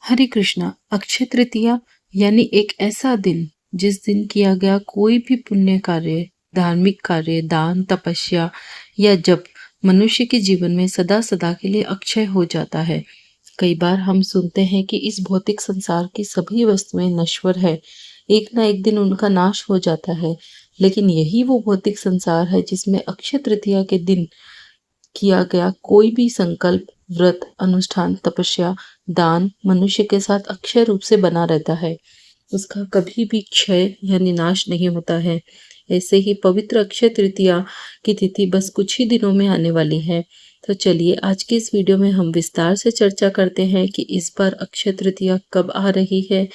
हरे कृष्णा। अक्षय तृतीया यानी एक ऐसा दिन जिस दिन किया गया कोई भी पुण्य कार्य, धार्मिक कार्य, दान, तपस्या या जप मनुष्य के जीवन में सदा सदा के लिए अक्षय हो जाता है। कई बार हम सुनते हैं कि इस भौतिक संसार की सभी वस्तुएं नश्वर है, एक ना एक दिन उनका नाश हो जाता है। लेकिन यही वो भौतिक संसार है जिसमें अक्षय तृतीया के दिन किया गया कोई भी संकल्प, व्रत, अनुष्ठान, तपस्या, दान मनुष्य के साथ अक्षय रूप से बना रहता है। उसका कभी भी क्षय यानी नाश नहीं होता है। ऐसे ही पवित्र अक्षय तृतीया की तिथि बस कुछ ही दिनों में आने वाली है। तो चलिए आज के इस वीडियो में हम विस्तार से चर्चा करते हैं कि इस बार अक्षय तृतीया कब आ रही है,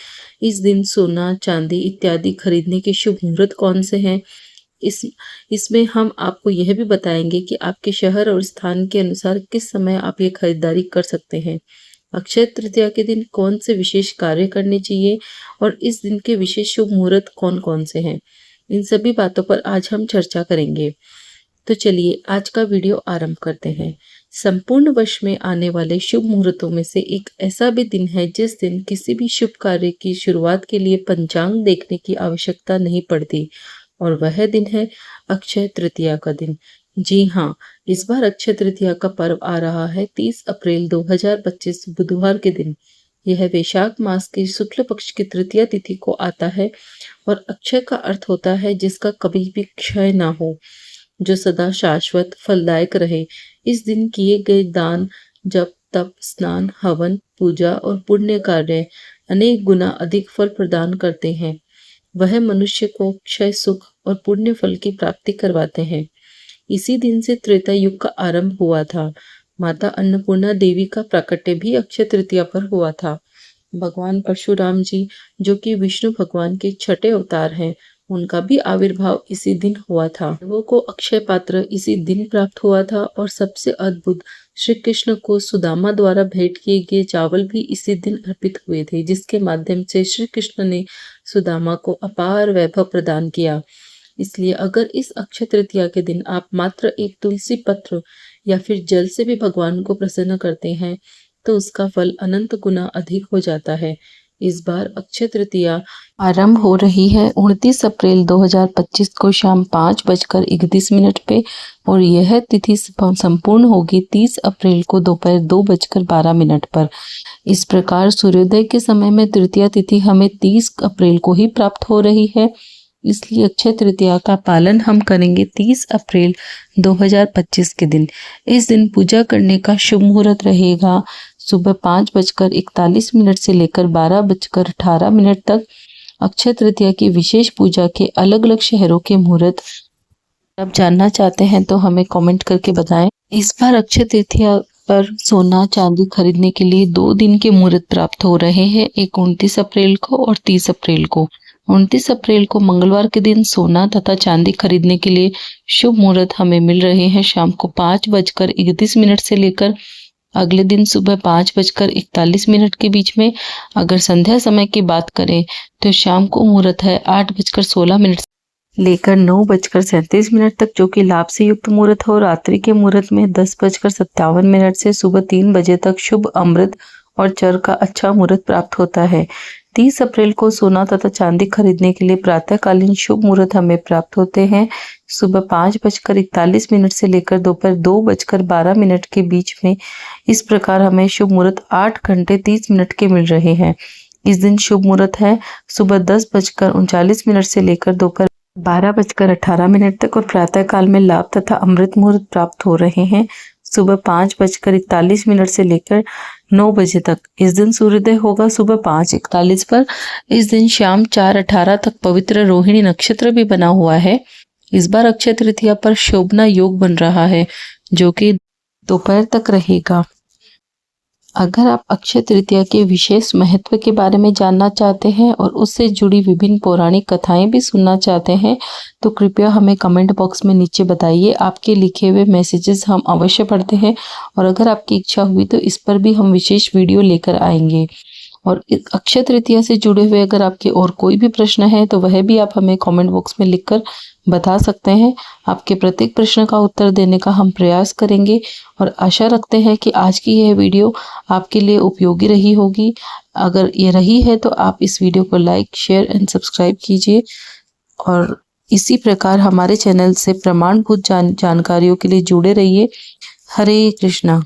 इस दिन सोना, चांदी इत्यादि खरीदने के शुभ मुहूर्त कौन से हैं। इसमें हम आपको यह भी बताएंगे कि आपके शहर और स्थान के अनुसार किस समय आप ये खरीदारी कर सकते हैं। अक्षय तृतीया के दिन कौन से विशेष कार्य करने चाहिए और इस दिन के विशेष शुभ मुहूर्त कौन कौन से हैं, इन सभी बातों पर आज हम चर्चा करेंगे। तो चलिए आज का वीडियो आरंभ करते हैं। संपूर्ण वर्ष में आने वाले शुभ मुहूर्तों में से एक ऐसा भी दिन है जिस दिन किसी भी शुभ कार्य की शुरुआत के लिए पंचांग देखने की आवश्यकता नहीं पड़ती, और वह दिन है अक्षय तृतीया का दिन। जी हाँ, इस बार अक्षय तृतीया का पर्व आ रहा है 30 अप्रैल 2025 बुधवार के दिन। यह वैशाख मास की शुक्ल पक्ष की तृतीया तिथि को आता है और अक्षय का अर्थ होता है जिसका कभी भी क्षय ना हो, जो सदा शाश्वत फलदायक रहे। इस दिन किए गए दान, जप, तप, स्नान, हवन, पूजा और पुण्य कार्य अनेक गुना अधिक फल प्रदान करते हैं। वह मनुष्य को क्षय सुख और पुण्य फल की प्राप्ति करवाते हैं। इसी दिन से त्रेता युग का आरंभ हुआ था। माता अन्नपूर्णा देवी का प्राकट्य भी अक्षय तृतीया पर हुआ था। भगवान परशुराम जी, जो कि विष्णु भगवान के छठे अवतार हैं, उनका भी आविर्भाव इसी दिन हुआ था। देवों को अक्षय पात्र इसी दिन प्राप्त हुआ था और सबसे अद्भुत, श्री कृष्ण को सुदामा द्वारा भेंट किए गए चावल भी इसी दिन अर्पित हुए थे, जिसके माध्यम से श्री कृष्ण ने सुदामा को अपार वैभव प्रदान किया। इसलिए अगर इस अक्षय तृतीया के दिन आप मात्र एक तुलसी पत्र या फिर जल से भी भगवान को प्रसन्न करते हैं तो उसका फल अनंत गुना अधिक हो जाता है। इस बार अक्षय तृतीया आरंभ हो रही है 29 अप्रैल 2025 को शाम 5:31 पे और यह तिथि संपूर्ण होगी 30 अप्रैल को दोपहर 2:12 पर। इस प्रकार सूर्योदय के समय में तृतीया तिथि हमें 30 अप्रैल को ही प्राप्त हो रही है। इसलिए अक्षय तृतीया का पालन हम करेंगे 30 अप्रैल 2025 के दिन। इस दिन पूजा करने का शुभ मुहूर्त रहेगा सुबह 5:41 से लेकर 12:18 तक। अक्षय तृतीया की विशेष पूजा के अलग अलग शहरों के मुहूर्त आप जानना चाहते हैं तो हमें कमेंट करके बताएं। इस बार अक्षय तृतीया पर सोना चांदी खरीदने के लिए 2 दिन के मुहूर्त प्राप्त हो रहे हैं, एक 29 अप्रैल को और 30 अप्रैल को। 29 अप्रैल को मंगलवार के दिन सोना तथा चांदी खरीदने के लिए शुभ मुहूर्त हमें मिल रहे हैं शाम को 5:31 से लेकर अगले दिन सुबह 5:41 के बीच में। अगर संध्या समय की बात करें तो शाम को मुहूर्त है 8:16 से लेकर 9:37 तक, जो कि लाभ से युक्त मुहूर्त हो। रात्रि के मुहूर्त में 10:57 से सुबह 3 बजे तक शुभ अमृत और चर का अच्छा मुहूर्त प्राप्त होता है। 30 अप्रैल को सोना तथा चांदी खरीदने के लिए प्रातःकालीन शुभ मुहूर्त हमें प्राप्त होते हैं सुबह 5:41 से लेकर दोपहर 2:12 के बीच में। इस प्रकार हमें शुभ मुहूर्त 8 घंटे 30 मिनट के मिल रहे हैं। इस दिन शुभ मुहूर्त है सुबह 10:39 से लेकर दोपहर 12:18 तक और प्रातःकाल में लाभ तथा अमृत मुहूर्त प्राप्त हो रहे हैं सुबह 5:41 से लेकर 9 बजे तक। इस दिन सूर्योदय होगा सुबह 5:41 पर। इस दिन शाम 4:18 तक पवित्र रोहिणी नक्षत्र भी बना हुआ है। इस बार अक्षय तृतीया पर शोभना योग बन रहा है जो कि दोपहर तक रहेगा। अगर आप अक्षय तृतीया के विशेष महत्व के बारे में जानना चाहते हैं और उससे जुड़ी विभिन्न पौराणिक कथाएं भी सुनना चाहते हैं तो कृपया हमें कमेंट बॉक्स में नीचे बताइए। आपके लिखे हुए मैसेजेस हम अवश्य पढ़ते हैं और अगर आपकी इच्छा हुई तो इस पर भी हम विशेष वीडियो लेकर आएंगे। और इस अक्षय तृतीया से जुड़े हुए अगर आपके और कोई भी प्रश्न है तो वह भी आप हमें कमेंट बॉक्स में लिखकर बता सकते हैं। आपके प्रत्येक प्रश्न का उत्तर देने का हम प्रयास करेंगे और आशा रखते हैं कि आज की यह वीडियो आपके लिए उपयोगी रही होगी। अगर ये रही है तो आप इस वीडियो को लाइक, शेयर एंड सब्सक्राइब कीजिए और इसी प्रकार हमारे चैनल से प्रमाणभूत जानकारियों के लिए जुड़े रहिए। हरे कृष्णा।